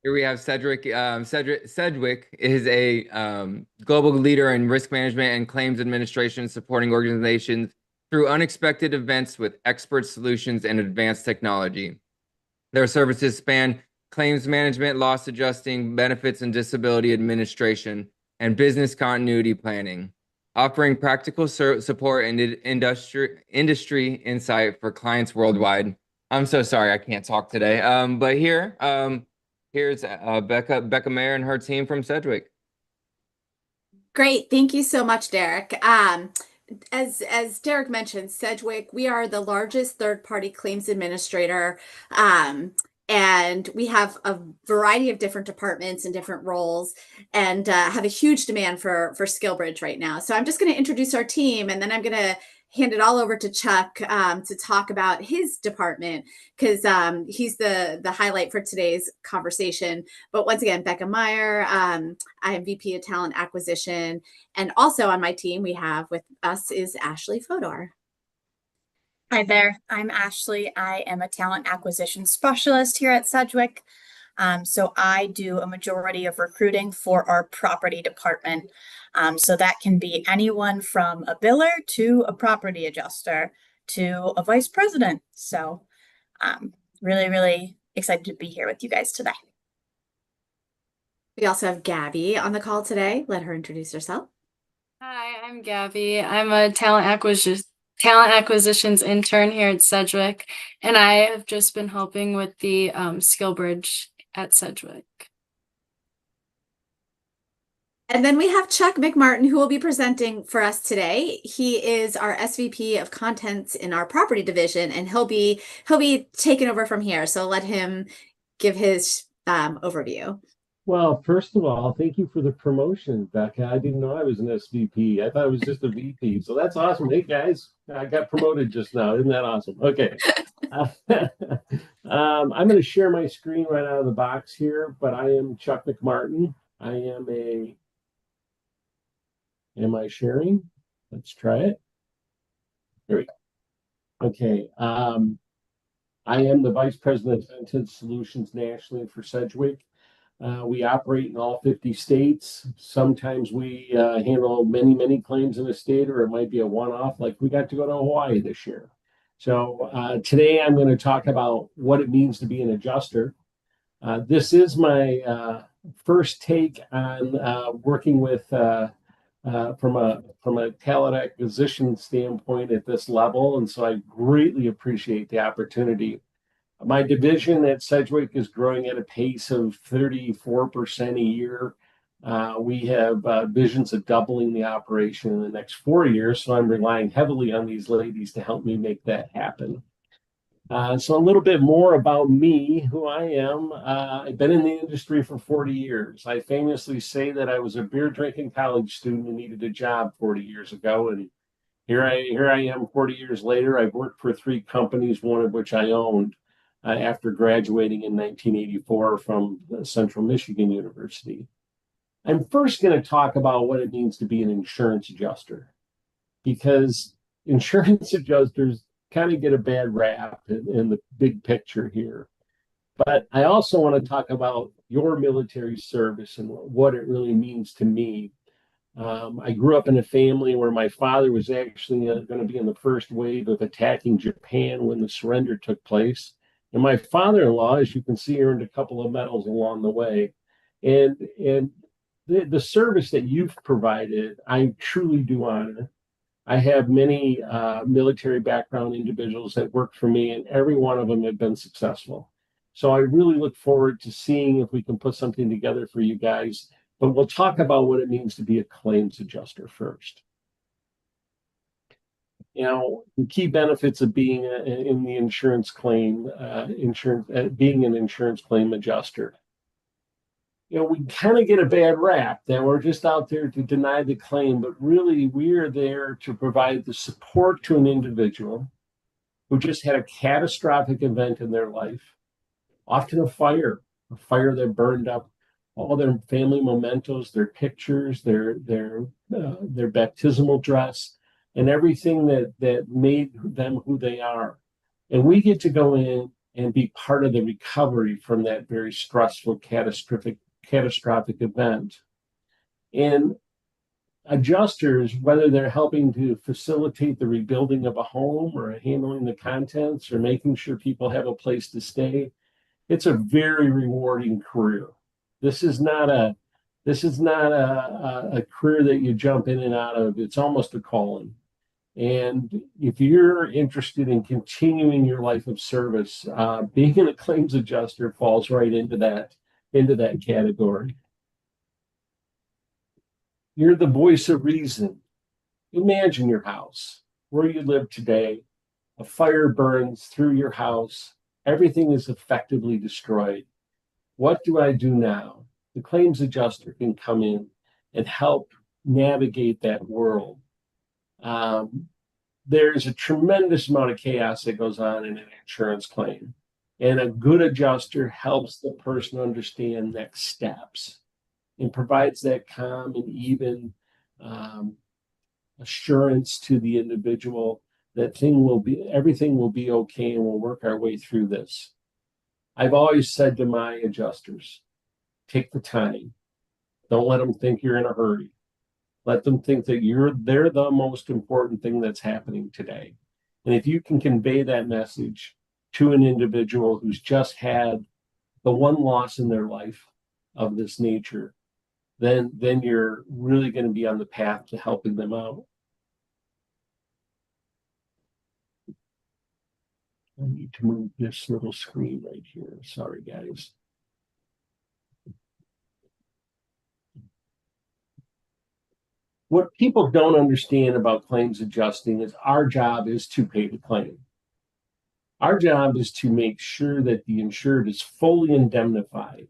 Here we have Sedgwick. Sedgwick is a global leader in risk management and claims administration, supporting organizations through unexpected events with expert solutions and advanced technology. Their services span claims management, loss adjusting, benefits and disability administration, and business continuity planning, offering practical support and industry insight for clients worldwide. I'm so sorry I can't talk today. But here's Beca Mayr and her team from Sedgwick. Great. Thank you so much, Derek. As Derek mentioned, Sedgwick, we are the largest third-party claims administrator. And we have a variety of different departments and different roles and have a huge demand for SkillBridge right now. So I'm just going to introduce our team, and then I'm going to hand it all over to Chuck to talk about his department, because he's the highlight for today's conversation. But once again, Beca Mayr, I am VP of Talent Acquisition. And also on my team, we have with us is Ashley Fodor. Hi there, I'm Ashley. I am a talent acquisition specialist here at Sedgwick. So I do a majority of recruiting for our property department. So that can be anyone from a biller to a property adjuster to a vice president. So really, really excited to be here with you guys today. We also have Gabby on the call today. Let her introduce herself. Hi, I'm Gabby. I'm a talent acquisitions intern here at Sedgwick, and I have just been helping with the SkillBridge at Sedgwick. And then we have Chuck McMartin, who will be presenting for us today. He is our SVP of Contents in our property division, and he'll be taking over from here. So let him give his overview. Well, first of all, thank you for the promotion, Becca. I didn't know I was an SVP. I thought I was just a VP. So that's awesome. Hey, guys, I got promoted just now. Isn't that awesome? Okay. I'm going to share my screen right out of the box here, but I am Chuck McMartin. Am I sharing? Let's try it. There we go. Okay. I am the Vice President of Content Solutions nationally for Sedgwick. We operate in all 50 states. Sometimes we handle many, many claims in a state, or it might be a one-off, like we got to go to Hawaii this year. So today I'm going to talk about what it means to be an adjuster. This is my first take on working with from a talent acquisition standpoint at this level, and so I greatly appreciate the opportunity. My division at Sedgwick is growing at a pace of 34% a year. We have visions of doubling the operation in the next 4 years, so I'm relying heavily on these ladies to help me make that happen. So a little bit more about me, who I am. I've been in the industry for 40 years. I famously say that I was a beer-drinking college student who needed a job 40 years ago, and here I am 40 years later. I've worked for 3 companies, one of which I owned. After graduating in 1984 from Central Michigan University. I'm first going to talk about what it means to be an insurance adjuster, because insurance adjusters kind of get a bad rap in the big picture here. But I also want to talk about your military service and what it really means to me. I grew up in a family where my father was actually going to be in the first wave of attacking Japan when the surrender took place. And my father-in-law, as you can see, earned a couple of medals along the way. And the service that you've provided, I truly do honor. I have many military background individuals that work for me, and every one of them have been successful. So I really look forward to seeing if we can put something together for you guys. But we'll talk about what it means to be a claims adjuster first. You know, the key benefits of being in the insurance claim, being an insurance claim adjuster. You know, we kind of get a bad rap that we're just out there to deny the claim, but really we are there to provide the support to an individual who just had a catastrophic event in their life, often a fire that burned up all their family mementos, their pictures, their baptismal dress, and everything that made them who they are. And we get to go in and be part of the recovery from that very stressful, catastrophic event. And adjusters, whether they're helping to facilitate the rebuilding of a home or handling the contents or making sure people have a place to stay, it's a very rewarding career. This is not a career that you jump in and out of. It's almost a calling. And if you're interested in continuing your life of service, being a claims adjuster falls right into that category. You're the voice of reason. Imagine your house, where you live today. A fire burns through your house. Everything is effectively destroyed. What do I do now? The claims adjuster can come in and help navigate that world. There's a tremendous amount of chaos that goes on in an insurance claim. And a good adjuster helps the person understand next steps and provides that calm and even assurance to the individual that everything will be okay and we'll work our way through this. I've always said to my adjusters, take the time. Don't let them think you're in a hurry. Let them think that they're the most important thing that's happening today. And if you can convey that message to an individual who's just had the one loss in their life of this nature, then you're really going to be on the path to helping them out. I need to move this little screen right here. Sorry, guys. What people don't understand about claims adjusting is our job is to pay the claim. Our job is to make sure that the insured is fully indemnified.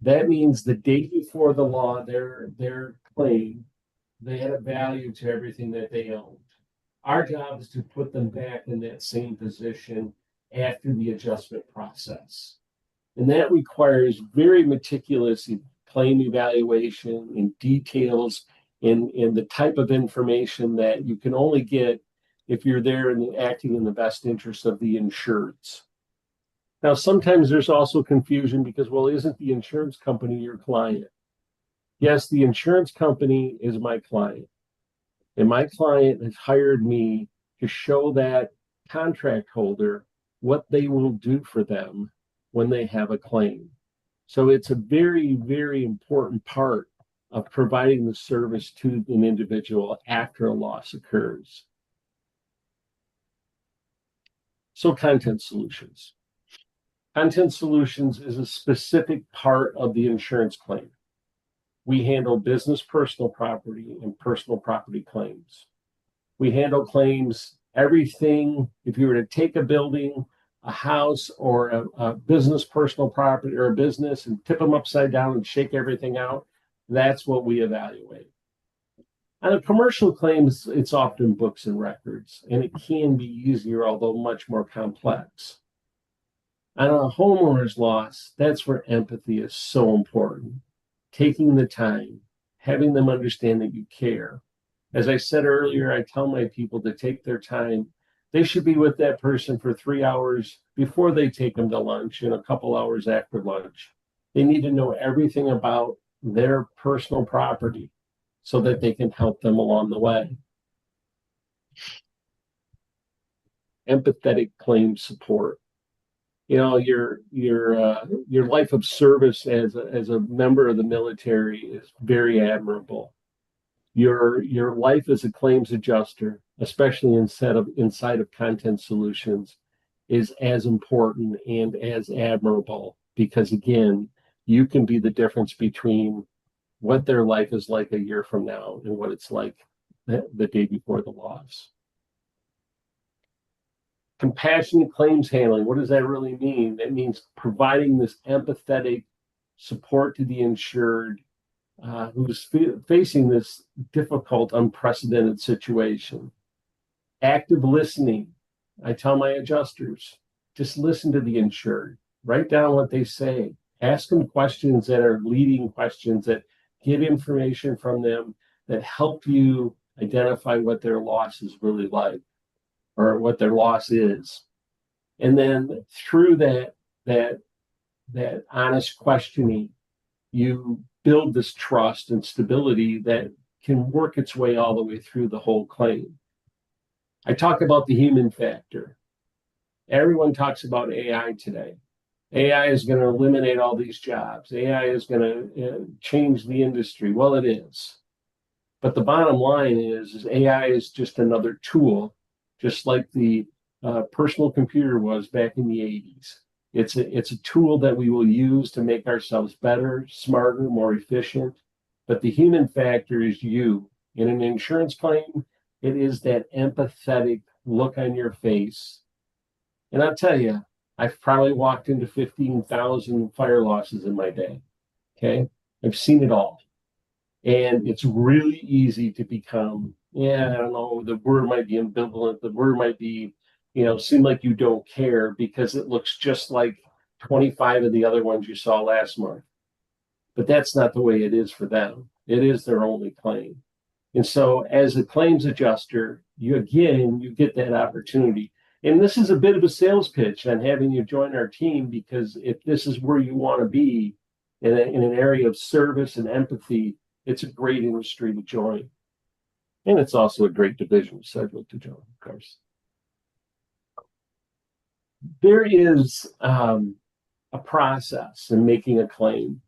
That means the day before the law, their claim, they had a value to everything that they owned. Our job is to put them back in that same position after the adjustment process. And that requires very meticulous claim evaluation and details in the type of information that you can only get if you're there and acting in the best interest of the insureds. Now, sometimes there's also confusion because, well, isn't the insurance company your client? Yes, the insurance company is my client. And my client has hired me to show that contract holder what they will do for them when they have a claim. So it's a very, very important part of providing the service to an individual after a loss occurs. So content solutions. Content solutions is a specific part of the insurance claim. We handle business personal property and personal property claims. We handle claims, everything, if you were to take a building, a house, or a business personal property or a business and tip them upside down and shake everything out, that's what we evaluate. On a commercial claims, it's often books and records, and it can be easier, although much more complex. On a homeowner's loss, that's where empathy is so important. Taking the time, having them understand that you care. As I said earlier, I tell my people to take their time. They should be with that person for 3 hours before they take them to lunch and a couple hours after lunch. They need to know everything about their personal property so that they can help them along the way. Empathetic claim support. You know, your life of service as a member of the military is very admirable. Your life as a claims adjuster, especially inside of content solutions, is as important and as admirable because, again, you can be the difference between what their life is like a year from now and what it's like the day before the loss. Compassionate claims handling, what does that really mean? That means providing this empathetic support to the insured who's facing this difficult, unprecedented situation. Active listening. I tell my adjusters, just listen to the insured. Write down what they say. Ask them questions that are leading questions that get information from them that help you identify what their loss is really like or what their loss is. And then through that honest questioning, you build this trust and stability that can work its way all the way through the whole claim. I talk about the human factor. Everyone talks about AI today. AI is going to eliminate all these jobs. AI is going to change the industry. Well, it is. But the bottom line is AI is just another tool, just like the personal computer was back in the 80s. It's a tool that we will use to make ourselves better, smarter, more efficient. But the human factor is you. In an insurance claim, it is that empathetic look on your face. And I'll tell you, I've probably walked into 15,000 fire losses in my day. Okay. I've seen it all. And it's really easy to become, yeah, I don't know, the word might be ambivalent. The word might be, seem like you don't care because it looks just like 25 of the other ones you saw last month. But that's not the way it is for them. It is their only claim. And so as a claims adjuster, you get that opportunity. And this is a bit of a sales pitch on having you join our team, because if this is where you want to be in an area of service and empathy, it's a great industry to join. And it's also a great division of Sedgwick to join, of course. There is a process in making a claim.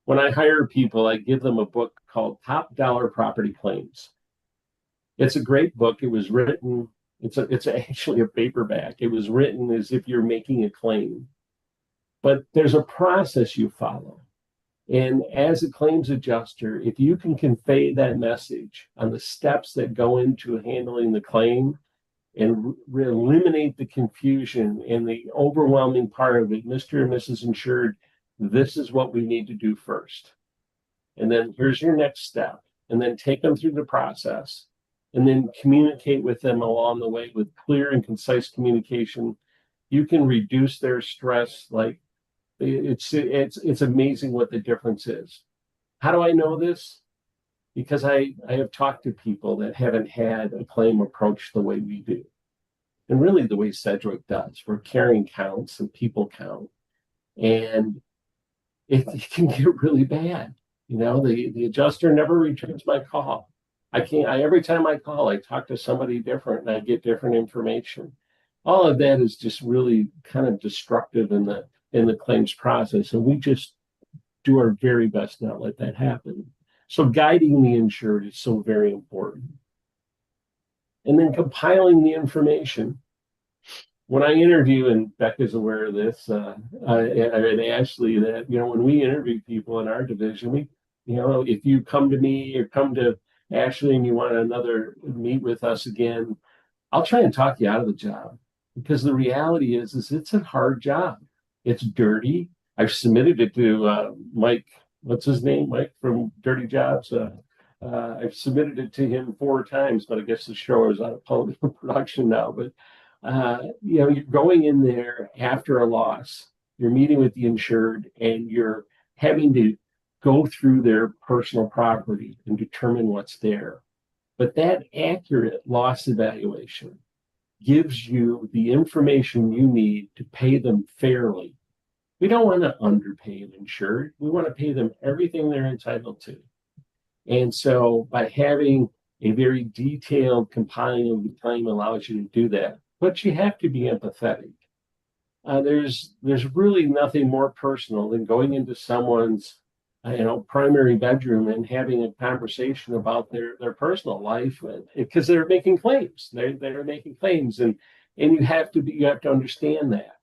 When I hire people, I give them a book called Top Dollar Property Claims. It's a great book. It was written, it's actually a paperback. It was written as if you're making a claim. But there's a process you follow. And as a claims adjuster, if you can convey that message on the steps that go into handling the claim and eliminate the confusion and the overwhelming part of it, Mr. and Mrs. Insured, this is what we need to do first. And then here's your next step. And then take them through the process. And then communicate with them along the way with clear and concise communication. You can reduce their stress. Like, it's amazing what the difference is. How do I know this? Because I have talked to people that haven't had a claim approach the way we do. And really the way Sedgwick does. We're carrying counts and people count. And it can get really bad. The adjuster never returns my call. Every time I call, I talk to somebody different and I get different information. All of that is just really kind of destructive in the claims process. And we just do our very best not to let that happen. So guiding the insured is so very important. And then compiling the information. When I interview, and Becca's aware of this, and Ashley, that, when we interview people in our division, if you come to me or come to Ashley and you want another meet with us again, I'll try and talk you out of the job, because the reality is it's a hard job. It's dirty. I've submitted it to Mike. What's his name? Mike from Dirty Jobs. I've submitted it to him 4 times, but I guess the show is out of production now. But you're going in there after a loss. You're meeting with the insured, and you're having to go through their personal property and determine what's there. But that accurate loss evaluation gives you the information you need to pay them fairly. We don't want to underpay an insured. We want to pay them everything they're entitled to. And so by having a very detailed compiling of the claim allows you to do that. But you have to be empathetic. There's really nothing more personal than going into someone's primary bedroom and having a conversation about their personal life, because they're making claims. They're making claims, and you have to understand that.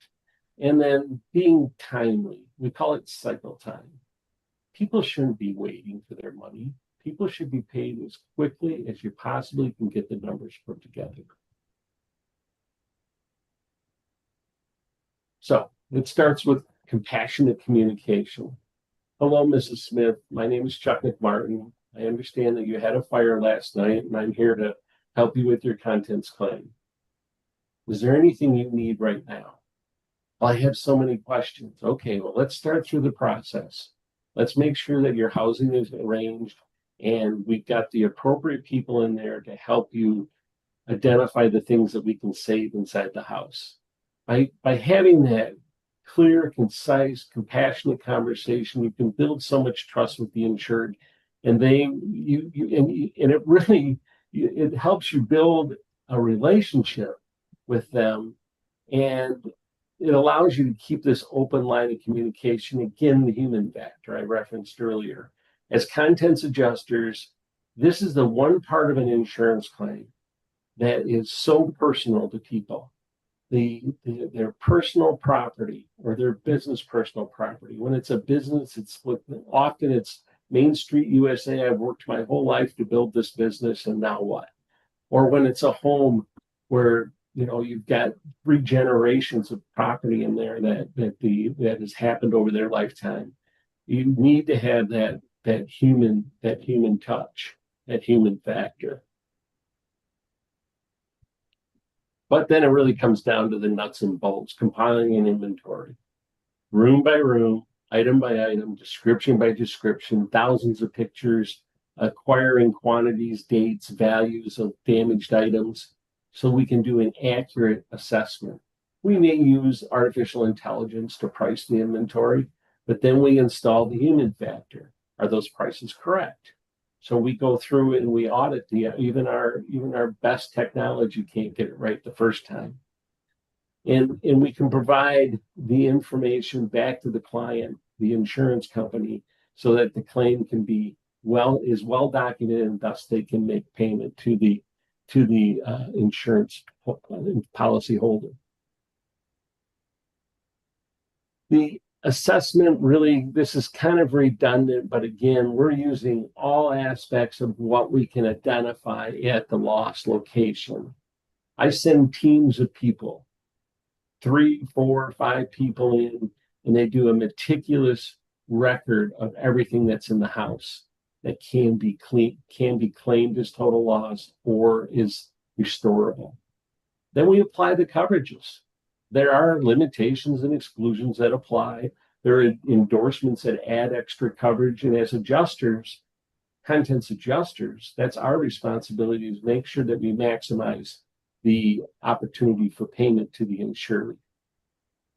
And then being timely. We call it cycle time. People shouldn't be waiting for their money. People should be paid as quickly as you possibly can get the numbers put together. So it starts with compassionate communication. Hello, Mrs. Smith. My name is Chuck McMartin. I understand that you had a fire last night, and I'm here to help you with your contents claim. Is there anything you need right now? Well, I have so many questions. Okay, well, let's start through the process. Let's make sure that your housing is arranged and we've got the appropriate people in there to help you identify the things that we can save inside the house. by having that clear, concise, compassionate conversation, you can build so much trust with the insured, and it really it helps you build a relationship with them, and it allows you to keep this open line of communication. Again, the human factor I referenced earlier. As contents adjusters, this is the one part of an insurance claim that is so personal to people. Their personal property or their business personal property. When it's a business, often it's Main Street USA. I've worked my whole life to build this business, and now what? Or when it's a home where you've got 3 generations of property in there that has happened over their lifetime. You need to have that human touch, that human factor. But then it really comes down to the nuts and bolts, compiling an inventory, room by room, item by item, description by description, thousands of pictures, acquiring quantities, dates, values of damaged items, so we can do an accurate assessment. We may use artificial intelligence to price the inventory, but then we install the human factor. Are those prices correct? So we go through and we audit even our best technology can't get it right the first time. And we can provide the information back to the client, the insurance company, so that the claim can be well documented, and thus they can make payment to the insurance policy holder. The assessment, really, this is kind of redundant, but again, we're using all aspects of what we can identify at the loss location. I send teams of people, 3, 4, 5 people in, and they do a meticulous record of everything that's in the house that can be claimed as total loss or is restorable. Then we apply the coverages. There are limitations and exclusions that apply. There are endorsements that add extra coverage. And as adjusters, contents adjusters, that's our responsibility, to make sure that we maximize the opportunity for payment to the insured.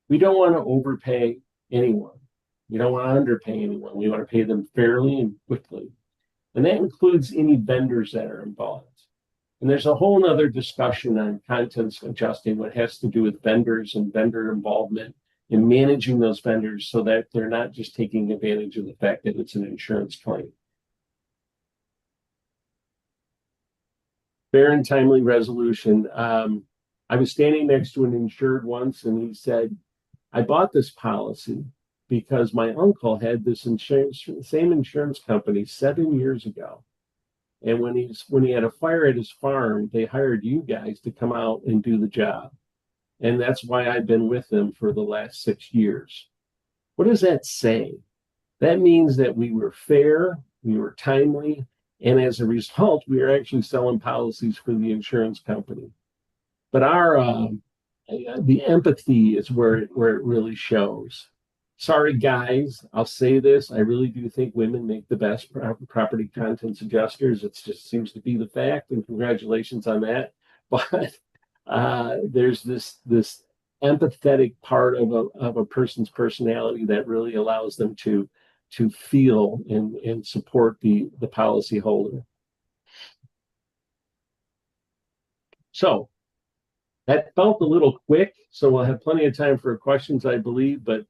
We don't want to overpay anyone. We don't want to underpay anyone. We want to pay them fairly and quickly. And that includes any vendors that are involved. And there's a whole nother discussion on contents adjusting, what has to do with vendors and vendor involvement in managing those vendors so that they're not just taking advantage of the fact that it's an insurance claim. Fair and timely resolution. I was standing next to an insured once, and he said, I bought this policy because my uncle had this same insurance company 7 years ago. And when he had a fire at his farm, they hired you guys to come out and do the job. And that's why I've been with them for the last 6 years. What does that say? That means that we were fair, we were timely, and as a result, we are actually selling policies for the insurance company. But the empathy is where it really shows. Sorry, guys, I'll say this. I really do think women make the best property contents adjusters. It just seems to be the fact, and congratulations on that. But there's this empathetic part of a person's personality that really allows them to feel and support the policyholder. So that felt a little quick, so we'll have plenty of time for questions, I believe, but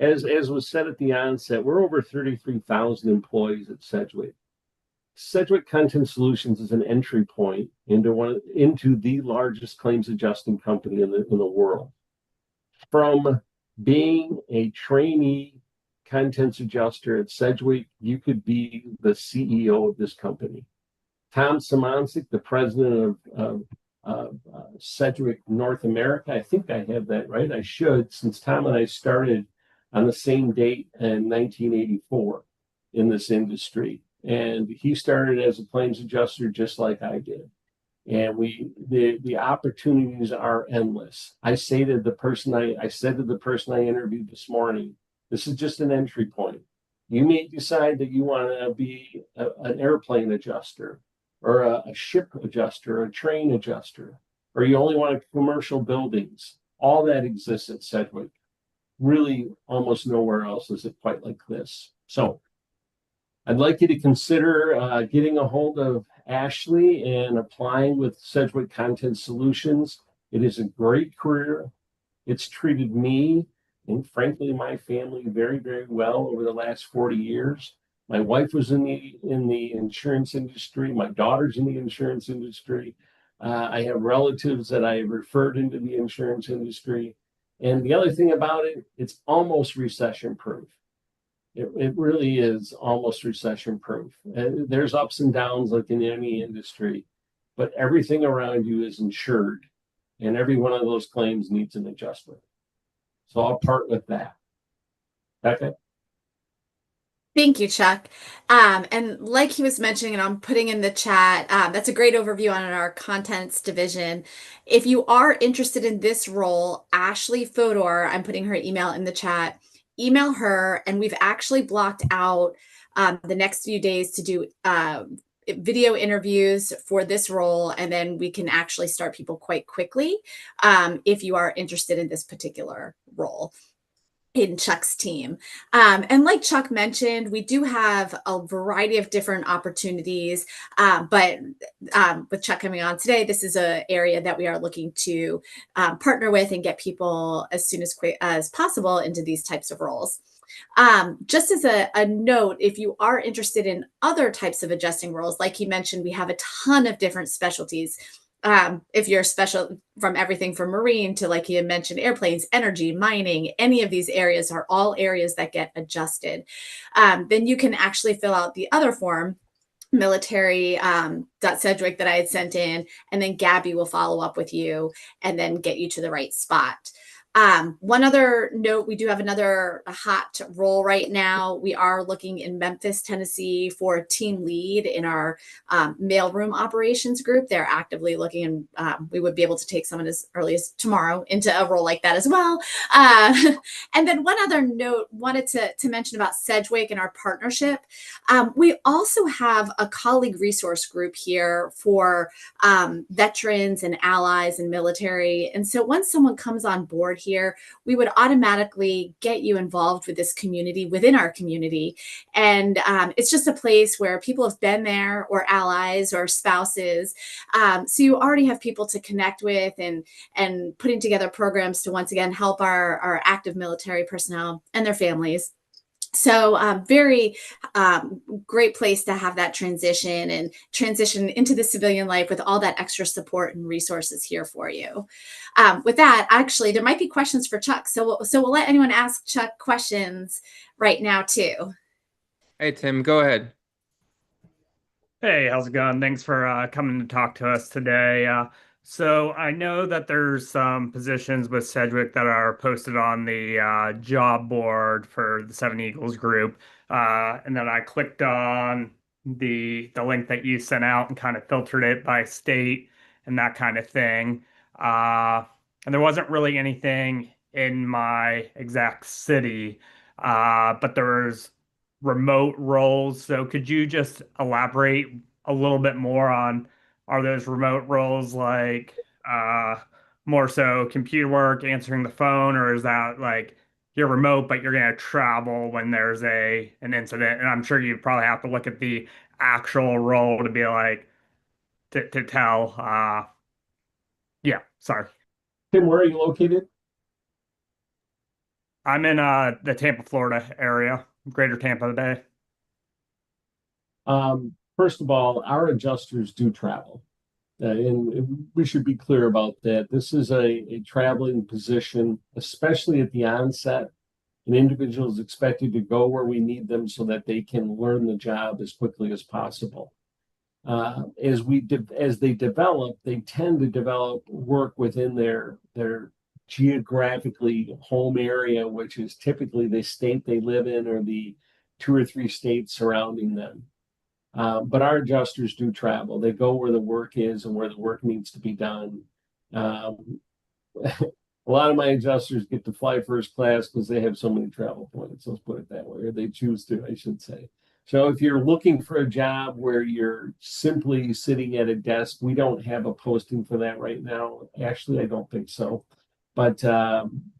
as was said at the onset, we're over 33,000 employees at Sedgwick. Sedgwick Content Solutions is an entry point into the largest claims adjusting company in the world. From being a trainee contents adjuster at Sedgwick, you could be the CEO of this company. Tom Simoncic, the president of Sedgwick North America, I think I have that right. I should, since Tom and I started on the same date in 1984 in this industry. And he started as a claims adjuster just like I did. And the opportunities are endless. I said to the person I interviewed this morning, this is just an entry point. You may decide that you want to be an airplane adjuster or a ship adjuster, or a train adjuster, or you only want commercial buildings. All that exists at Sedgwick. Really, almost nowhere else is it quite like this. So I'd like you to consider getting a hold of Ashley and applying with Sedgwick Content Solutions. It is a great career. It's treated me and frankly my family very, very well over the last 40 years. My wife was in the insurance industry. My daughter's in the insurance industry. I have relatives that I have referred into the insurance industry. And the other thing about it, it's almost recession proof. It really is almost recession proof. There's ups and downs like in any industry, but everything around you is insured, and every one of those claims needs an adjustment. So I'll part with that. Becca? Thank you, Chuck. And like he was mentioning, and I'm putting in the chat, that's a great overview on our contents division. If you are interested in this role, Ashley Fodor, I'm putting her email in the chat, email her, and we've actually blocked out the next few days to do video interviews for this role, and then we can actually start people quite quickly if you are interested in this particular role in Chuck's team. And like Chuck mentioned, we do have a variety of different opportunities, but with Chuck coming on today, this is an area that we are looking to partner with and get people as soon as possible into these types of roles. Just as a note, if you are interested in other types of adjusting roles, like he mentioned, we have a ton of different specialties. If you're special from everything from marine to, like he had mentioned, airplanes, energy, mining, any of these areas are all areas that get adjusted. Then you can actually fill out the other form, military.sedgwick that I had sent in, and then Gabby will follow up with you and then get you to the right spot. One other note, we do have another hot role right now. We are looking in Memphis, Tennessee for a team lead in our mailroom operations group. They're actively looking, and we would be able to take someone as early as tomorrow into a role like that as well. And then one other note, wanted to mention about Sedgwick and our partnership. We also have a colleague resource group here for veterans and allies and military. And so once someone comes on board here, we would automatically get you involved with this community within our community. And it's just a place where people have been there, or allies or spouses. So you already have people to connect with, and putting together programs to once again help our active military personnel and their families. So very great place to have that transition into the civilian life with all that extra support and resources here for you. With that, actually, there might be questions for Chuck. So we'll let anyone ask Chuck questions right now too. Hey, Tim, go ahead. Hey, how's it going? Thanks for coming to talk to us today. So I know that there's some positions with Sedgwick that are posted on the job board for the Seven Eagles group, and then I clicked on the link that you sent out and kind of filtered it by state and that kind of thing. And there wasn't really anything in my exact city, but there was remote roles. So could you just elaborate a little bit more on, are those remote roles like more so computer work, answering the phone, or is that like you're remote but you're going to travel when there's an incident? And I'm sure you probably have to look at the actual role to be like to tell. Yeah, sorry. Tim, where are you located? I'm in the Tampa, Florida area, greater Tampa Bay. First of all, our adjusters do travel. And we should be clear about that. This is a traveling position, especially at the onset. An individual is expected to go where we need them so that they can learn the job as quickly as possible. As they develop, they tend to develop work within their geographically home area, which is typically the state they live in or the 2 or 3 states surrounding them. But our adjusters do travel. They go where the work is and where the work needs to be done. A lot of my adjusters get to fly first class because they have so many travel points. Let's put it that way, or they choose to, I should say. So if you're looking for a job where you're simply sitting at a desk, we don't have a posting for that right now. Actually, I don't think so.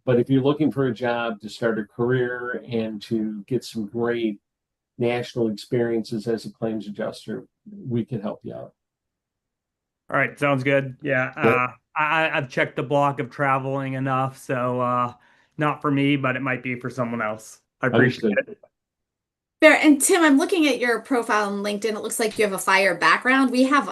But if you're looking for a job to start a career and to get some great national experiences as a claims adjuster, we can help you out. All right, sounds good. Yeah, Yep. I've checked the block of traveling enough, so not for me, but it might be for someone else. I appreciate Understood. it. Fair. And Tim, I'm looking at your profile on LinkedIn. It looks like you have a fire background. We have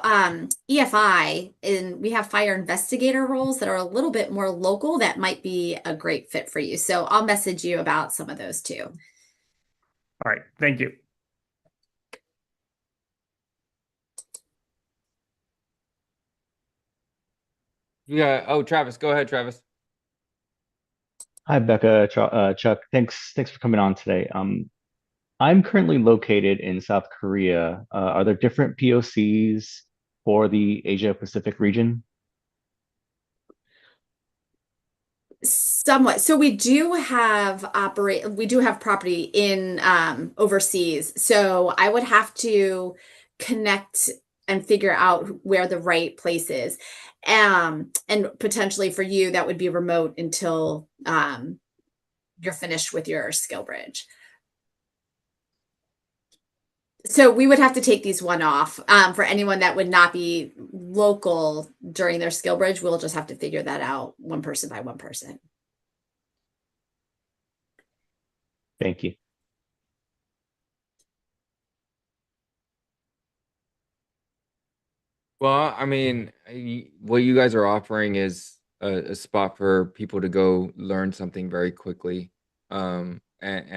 EFI and we have fire investigator roles that are a little bit more local that might be a great fit for you. So I'll message you about some of those too. All right, thank you. Yeah. Oh, Travis, go ahead, Travis. Hi, Becca, Chuck. Thanks for coming on today. I'm currently located in South Korea. Are there different POCs for the Asia Pacific region? Somewhat. So we do have property in overseas. So I would have to connect and figure out where the right place is. And potentially for you, that would be remote until you're finished with your skill bridge. So we would have to take these one off. For anyone that would not be local during their skill bridge, we'll just have to figure that out one person by one person. Thank you. Well, I mean, what you guys are offering is a spot for people to go learn something very quickly, and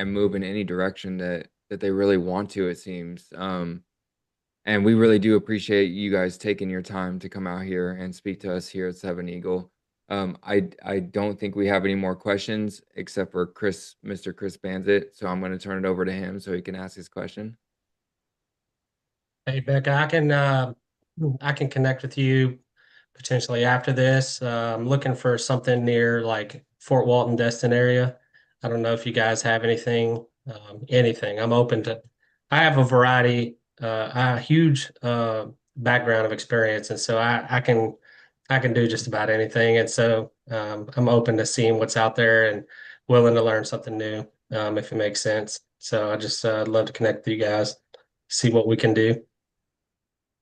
move in any direction that they really want to, it seems. And we really do appreciate you guys taking your time to come out here and speak to us here at Seven Eagle. I don't think we have any more questions except for Mr. Chris Banzit. So I'm going to turn it over to him so he can ask his question. Hey, Becca, I can connect with you potentially after this. I'm looking for something near like Fort Walton, Destin area. I don't know if you guys have anything, anything. I'm open to. I have a variety, a huge background of experience, and so I can do just about anything. And so I'm open to seeing what's out there and willing to learn something new, if it makes sense. So I just love to connect with you guys, see what we can do.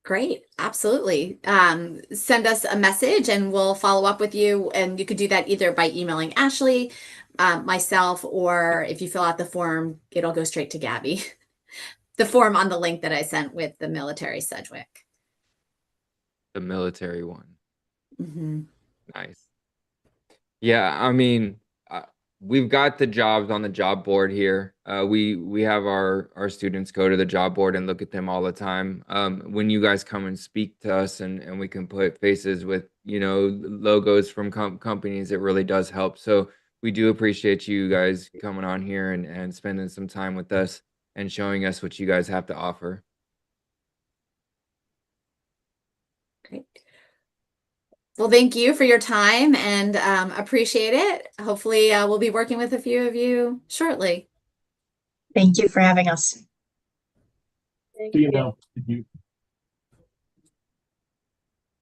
Great. Absolutely. Send us a message and we'll follow up with you. And you could do that either by emailing Ashley, myself, or if you fill out the form, it'll go straight to Gabby. The form on the link that I sent with the military Sedgwick. The military one. Mm-hmm. Nice. Yeah, I mean, we've got the jobs on the job board here. We have our students go to the job board and look at them all the time. When you guys come and speak to us and we can put faces with, logos from companies, it really does help. So we do appreciate you guys coming on here and spending some time with us and showing us what you guys have to offer. Great. Well, thank you for your time and appreciate it. Hopefully, we'll be working with a few of you shortly. Thank you for having us. See you now.